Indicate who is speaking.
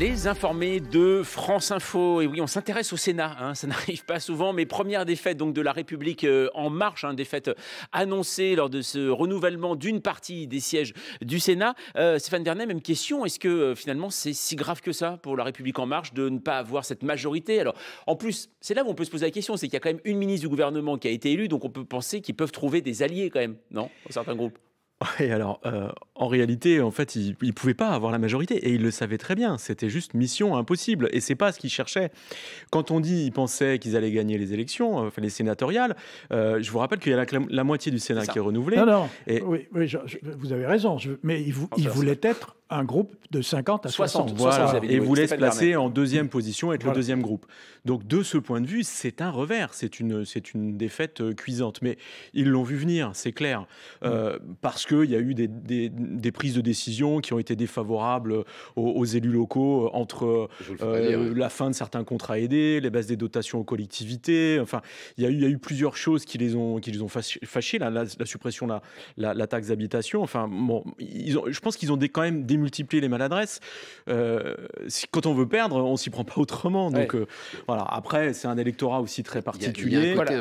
Speaker 1: Les informés de France Info. Et oui, on s'intéresse au Sénat, hein, ça n'arrive pas souvent, mais première défaite donc, de la République en marche, hein, défaite annoncée lors de ce renouvellement d'une partie des sièges du Sénat. Stéphane Vernet, même question, est-ce que finalement c'est si grave que ça pour la République en marche de ne pas avoir cette majorité? Alors, en plus, c'est là où on peut se poser la question, c'est qu'il y a quand même une ministre du gouvernement qui a été élue, donc on peut penser qu'ils peuvent trouver des alliés quand même, non, dans certains groupes.
Speaker 2: Oui, alors, en réalité, en fait, il ne pouvait pas avoir la majorité et il le savait très bien. C'était juste mission impossible et c'est pas ce qu'il cherchait. Quand on dit ils pensaient qu'ils allaient gagner les élections, enfin les sénatoriales, je vous rappelle qu'il y a la moitié du Sénat qui est renouvelé.
Speaker 3: Non, non,
Speaker 2: Et
Speaker 3: oui, oui, vous avez raison, mais il voulait être un groupe de 50 à 60.
Speaker 2: voilà,
Speaker 1: vous avez dit,
Speaker 2: et
Speaker 1: oui,
Speaker 2: voulait se
Speaker 1: Stéphane
Speaker 2: placer
Speaker 1: Vernet.
Speaker 2: en deuxième position, être le
Speaker 3: Voilà.
Speaker 2: deuxième groupe. Donc de ce point de vue, c'est un revers, c'est une défaite cuisante. Mais ils l'ont vu venir, c'est clair, parce qu'il y a eu des prises de décision qui ont été défavorables aux élus locaux entre
Speaker 4: Je vous le fais pas dire, ouais.
Speaker 2: la fin de certains contrats aidés, les baisses des dotations aux collectivités. Enfin, il y a eu plusieurs choses qui les ont fâchés, la suppression de la taxe d'habitation. Enfin, bon, je pense qu'ils ont quand même démultiplié les maladresses. Quand on veut perdre, on s'y prend pas autrement. Donc
Speaker 1: Ouais.
Speaker 2: voilà. Après, c'est un électorat aussi très
Speaker 4: Il y a
Speaker 2: particulier.
Speaker 4: un côté